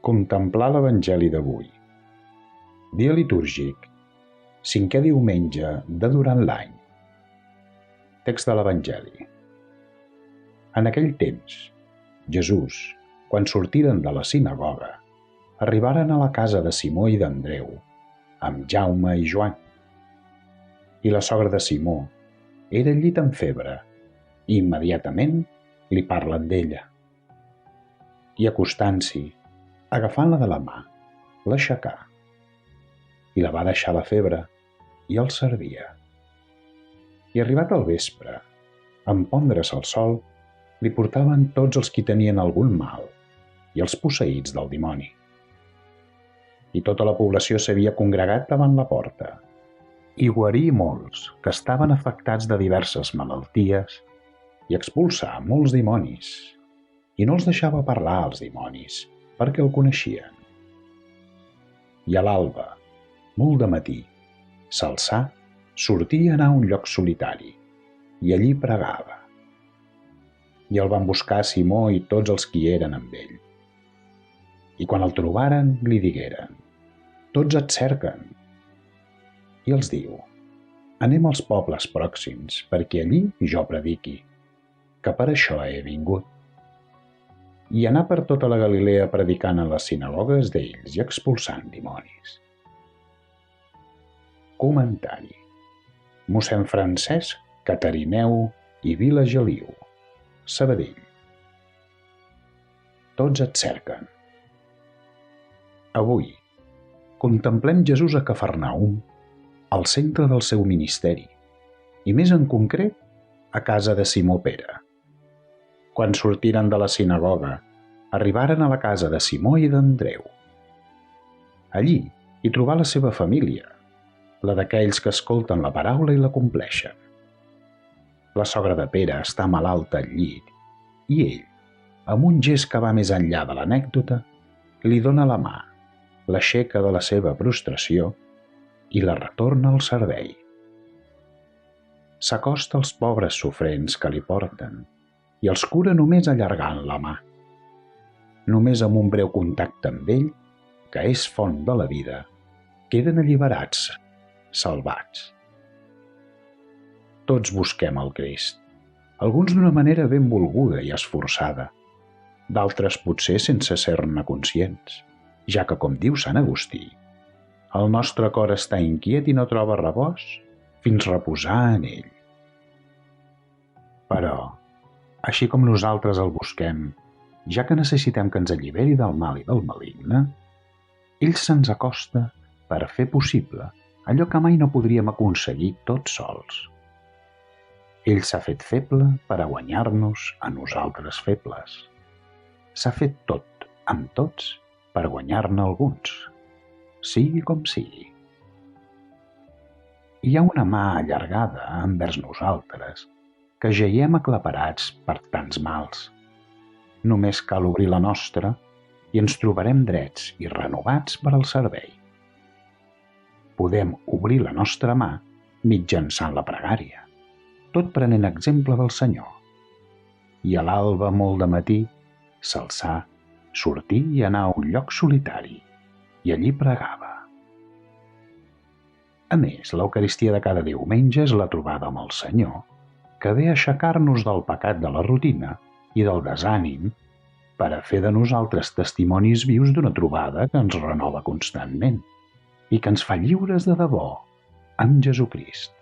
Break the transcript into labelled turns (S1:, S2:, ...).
S1: Contemplar l'Evangeli d'avui. Dia litúrgic, 5è diumenge de durant l'any. Text de l'Evangeli. En aquell temps, Jesús, quan sortiren de la sinagoga, arribaren a la casa de Simó i d'Andreu, amb Jaume i Joan. I la sogra de Simó era al llit amb febre, i immediatament li parlen d'ella. I acostant-s'hi, agafant-la de la mà, l'aixecà. I la va deixar la febre, i el servia. I arribat al vespre, en pondre's el sol, li portaven tots els qui tenien algun mal i els posseïts del dimoni. I tota la població s'havia congregat davant la porta, i guarí molts que estaven afectats de diverses malalties i expulsà molts dimonis, i no els deixava parlar als dimonis, perquè el coneixien. I a l'alba, molt de matí, s'alçà, sortí a anar a un lloc solitari, i allí pregava. I el van buscar Simó i tots els qui eren amb ell. I quan el trobaren, li digueren: «Tots et cerquen». I els diu: «Anem als pobles pròxims, perquè allí jo prediqui, que per això he vingut». I anà per tota la Galilea predicant en les sinagogues d'ells i expulsant dimonis. Comentari. Mossèn Francesc Catarineu i Vila Geliu, Sabadell. Tots et cerquen. Avui contemplem Jesús a Cafarnaum, al centre del seu ministeri, i més en concret a casa de Simó Pere. Quan sortiren de la sinagoga, arribaren a la casa de Simó i d'Andreu. Allí hi trobà la seva família, la d'aquells que escolten la paraula i la compleixen. La sogra de Pere està malalta al llit i ell, amb un gest que va més enllà de l'anècdota, li dona la mà, l'aixeca de la seva prostració i la retorna al servei. S'acosta als pobres sofrents que li porten i els cura només allargant la mà. Només amb un breu contacte amb ell, que és font de la vida, queden alliberats, salvats. Tots busquem el Crist, alguns d'una manera ben volguda i esforçada, d'altres potser sense ser-ne conscients, ja que, com diu Sant Agustí, el nostre cor està inquiet i no troba repòs fins reposar en ell. Però, així com nosaltres el busquem, ja que necessitem que ens alliberi del mal i del maligne, ell se'ns acosta per fer possible allò que mai no podríem aconseguir tots sols. Ell s'ha fet feble per a guanyar-nos a nosaltres febles. S'ha fet tot amb tots per guanyar-ne alguns, sigui com sigui. Hi ha una mà allargada envers nosaltres que jaiem aclaparats per tants mals. Només cal obrir la nostra i ens trobarem drets i renovats per al servei. Podem obrir la nostra mà mitjançant la pregària, tot prenent exemple del Senyor. I a l'alba, molt de matí, s'alçà, sortí i anar a un lloc solitari, i allí pregava. A més, l'Eucaristia de cada diumenge és la trobada amb el Senyor, que ve a aixecar-nos del pecat de la rutina i del desànim per a fer de nosaltres testimonis vius d'una trobada que ens renova constantment i que ens fa lliures de debò amb Jesucrist.